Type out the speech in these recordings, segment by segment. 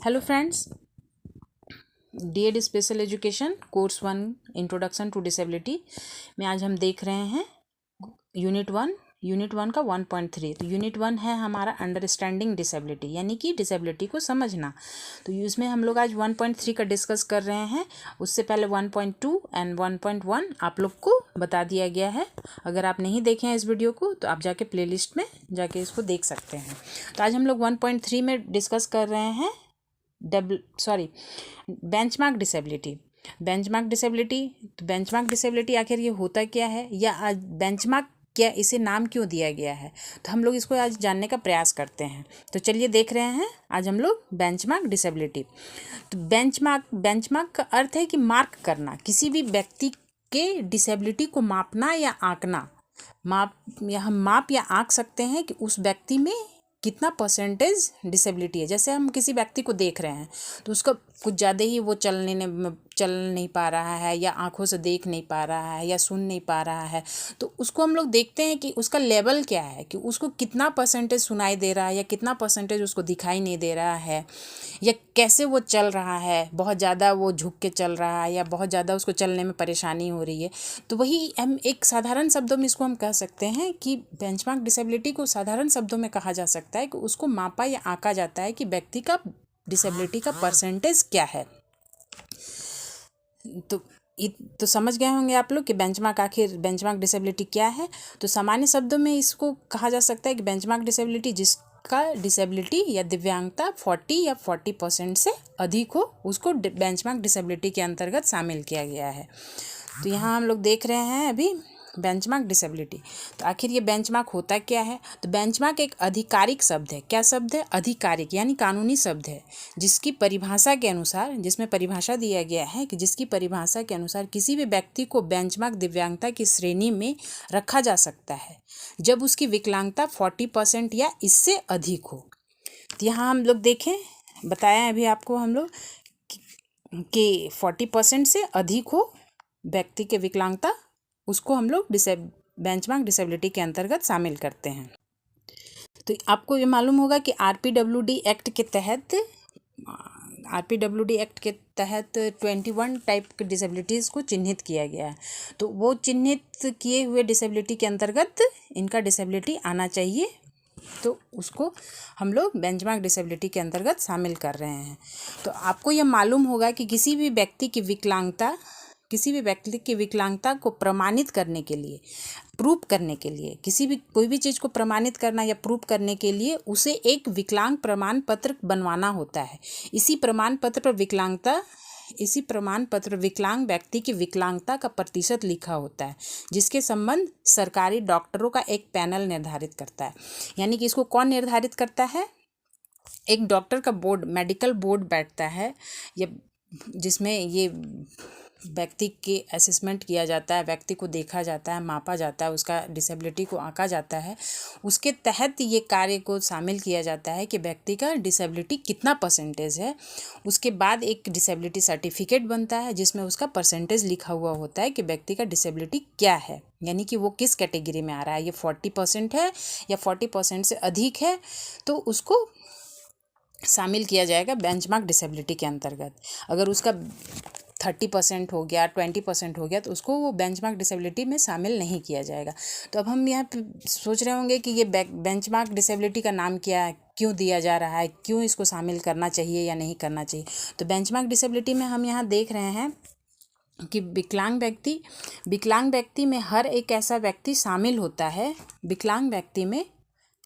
Hello friends, DEd special education course 1 introduction to disability में आज हम देख रहे हैं यूनिट वन का 1.3। तो यूनिट 1 है हमारा अंडरस्टैंडिंग डिसेबिलिटी, यानी कि डिसेबिलिटी को समझना। तो इसमें हम लोग आज 1.3 का डिस्कस कर रहे हैं। उससे पहले 1.2 एंड 1.1 आप लोग को बता दिया गया है। अगर आप नहीं देखे हैं इस वीडियो को तो आप जाके प्लेलिस्ट में जाके इसको देख सकते हैं। तो आज हम लोग 1.3 में डिस्कस कर रहे हैं बेंचमार्क डिसेबिलिटी। तो बेंचमार्क डिसेबिलिटी आखिर ये होता क्या है, या बेंचमार्क क्या, इसे नाम क्यों दिया गया है, तो हम लोग इसको आज जानने का प्रयास करते हैं। तो चलिए देख रहे हैं आज हम लोग बेंचमार्क डिसेबिलिटी। तो बेंचमार्क का अर्थ है कि मार्क करना, किसी भी व्यक्ति के डिसेबिलिटी को मापना या आंकना। हम माप या आंक सकते हैं कि उस व्यक्ति में कितना परसेंटेज डिसेबिलिटी है। जैसे हम किसी व्यक्ति को देख रहे हैं तो उसका कुछ ज़्यादा ही वो चल नहीं पा रहा है, या आंखों से देख नहीं पा रहा है, या सुन नहीं पा रहा है, तो उसको हम लोग देखते हैं कि उसका लेवल क्या है, कि उसको कितना परसेंटेज सुनाई दे रहा है, या कितना परसेंटेज उसको दिखाई नहीं दे रहा है, या कैसे वो चल रहा है, बहुत ज़्यादा वो झुक के चल रहा है, या बहुत ज़्यादा उसको चलने में परेशानी हो रही है। तो वही हम एक साधारण शब्दों में इसको हम कह सकते हैं कि बेंचमार्क डिसेबिलिटी को साधारण शब्दों में कहा जा सकता है कि उसको मापा या आंका जाता है कि व्यक्ति का डिसेबिलिटी का परसेंटेज क्या है। तो समझ गए होंगे आप लोग कि बेंचमार्क डिसेबिलिटी क्या है। तो सामान्य शब्दों में इसको कहा जा सकता है कि बेंचमार्क डिसेबिलिटी जिसका डिसेबिलिटी या दिव्यांगता 40 या 40% से अधिक हो, उसको बेंचमार्क डिसेबिलिटी के अंतर्गत शामिल किया गया है। तो यहाँ हम लोग देख रहे हैं अभी बेंचमार्क डिसेबिलिटी। तो आखिर ये बेंचमार्क होता क्या है। तो बेंचमार्क एक आधिकारिक शब्द है। क्या शब्द है? आधिकारिक, यानी कानूनी शब्द है, जिसकी परिभाषा के अनुसार, जिसमें परिभाषा दिया गया है कि जिसकी परिभाषा के अनुसार किसी भी व्यक्ति को बेंचमार्क दिव्यांगता की श्रेणी में रखा जा सकता है जब उसकी विकलांगता 40% या इससे अधिक हो। तो यहाँ हम लोग देखें, बताया अभी आपको हम लोग कि 40% से अधिक हो व्यक्ति के विकलांगता, उसको हम लोग बेंचमार्क डिसेबिलिटी के अंतर्गत शामिल करते हैं। तो आपको ये मालूम होगा कि आरपीडब्ल्यूडी एक्ट के तहत 21 टाइप के डिसेबिलिटीज़ को चिन्हित किया गया है। तो वो चिन्हित किए हुए डिसेबिलिटी के अंतर्गत इनका डिसेबिलिटी आना चाहिए, तो उसको हम लोग बेंचमार्क डिसेबिलिटी के अंतर्गत शामिल कर रहे हैं। तो आपको यह मालूम होगा कि किसी भी व्यक्ति की विकलांगता को प्रमाणित करने के लिए, प्रूव करने के लिए, कोई भी चीज़ को प्रमाणित करना या प्रूव करने के लिए उसे एक विकलांग प्रमाण पत्र बनवाना होता है। इसी प्रमाण पत्र विकलांग व्यक्ति की विकलांगता का प्रतिशत लिखा होता है, जिसके संबंध सरकारी डॉक्टरों का एक पैनल निर्धारित करता है। यानी कि इसको कौन निर्धारित करता है? एक डॉक्टर का बोर्ड, मेडिकल बोर्ड बैठता है, जिसमें ये व्यक्ति के असेसमेंट किया जाता है, व्यक्ति को देखा जाता है, मापा जाता है, उसका डिसेबिलिटी को आंका जाता है। उसके तहत ये कार्य को शामिल किया जाता है कि व्यक्ति का डिसेबिलिटी कितना परसेंटेज है। उसके बाद एक डिसेबिलिटी सर्टिफिकेट बनता है, जिसमें उसका परसेंटेज लिखा हुआ होता है कि व्यक्ति का डिसेबिलिटी क्या है, यानी कि वो किस कैटेगरी में आ रहा है, ये 40% है या 40% से अधिक है, तो उसको शामिल किया जाएगा बेंचमार्क डिसेबिलिटी के अंतर्गत। अगर उसका 30% हो गया, 20% हो गया, तो उसको वो बेंचमार्क डिसेबिलिटी में शामिल नहीं किया जाएगा। तो अब हम यहाँ पे सोच रहे होंगे कि ये बेंचमार्क डिसेबिलिटी का नाम क्या है, क्यों दिया जा रहा है, क्यों इसको शामिल करना चाहिए या नहीं करना चाहिए। तो बेंचमार्क डिसेबिलिटी में हम यहाँ देख रहे हैं कि विकलांग व्यक्ति में हर एक ऐसा व्यक्ति शामिल होता है। विकलांग व्यक्ति में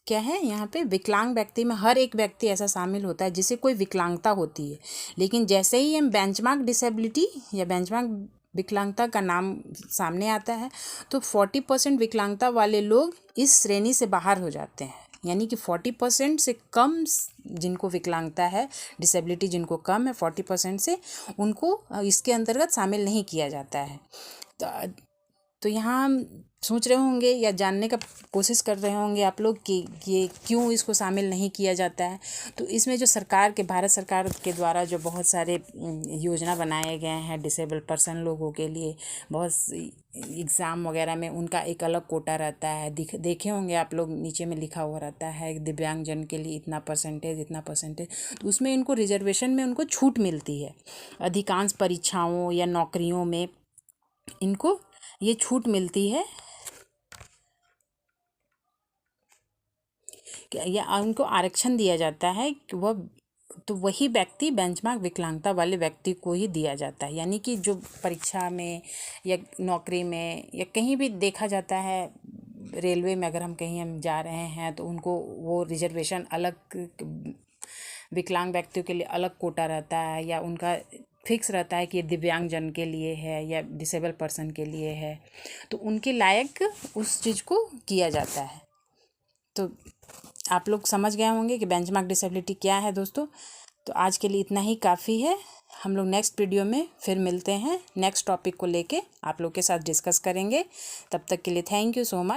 क्या है, यहाँ पे विकलांग व्यक्ति में हर एक व्यक्ति ऐसा शामिल होता है जिसे कोई विकलांगता होती है। लेकिन जैसे ही हम बेंचमार्क डिसेबिलिटी या बेंचमार्क विकलांगता का नाम सामने आता है, तो 40% विकलांगता वाले लोग इस श्रेणी से बाहर हो जाते हैं। यानी कि 40% से कम जिनको विकलांगता है, डिसेबिलिटी जिनको कम है 40% से, उनको इसके अंतर्गत शामिल नहीं किया जाता है। तो यहाँ हम सोच रहे होंगे या जानने का कोशिश कर रहे होंगे आप लोग कि ये क्यों इसको शामिल नहीं किया जाता है। तो इसमें जो भारत सरकार के द्वारा जो बहुत सारे योजना बनाए गए हैं डिसेबल पर्सन लोगों के लिए, बहुत एग्ज़ाम वगैरह में उनका एक अलग कोटा रहता है। देखे होंगे आप लोग, नीचे में लिखा हुआ रहता है दिव्यांगजन के लिए इतना परसेंटेज। तो उसमें इनको रिजर्वेशन में उनको छूट मिलती है। अधिकांश परीक्षाओं या नौकरियों में इनको ये छूट मिलती है या उनको आरक्षण दिया जाता है कि वही व्यक्ति बेंचमार्क विकलांगता वाले व्यक्ति को ही दिया जाता है। यानी कि जो परीक्षा में या नौकरी में या कहीं भी देखा जाता है, रेलवे में अगर हम जा रहे हैं तो उनको वो रिजर्वेशन अलग, विकलांग व्यक्तियों के लिए अलग कोटा रहता है या उनका फिक्स रहता है कि ये दिव्यांगजन के लिए है या डिसेबल पर्सन के लिए है, तो उनके लायक उस चीज़ को किया जाता है। तो आप लोग समझ गए होंगे कि बेंचमार्क डिसेबिलिटी क्या है दोस्तों। तो आज के लिए इतना ही काफ़ी है। हम लोग नेक्स्ट वीडियो में फिर मिलते हैं, नेक्स्ट टॉपिक को लेके आप लोग के साथ डिस्कस करेंगे। तब तक के लिए थैंक यू सो मच।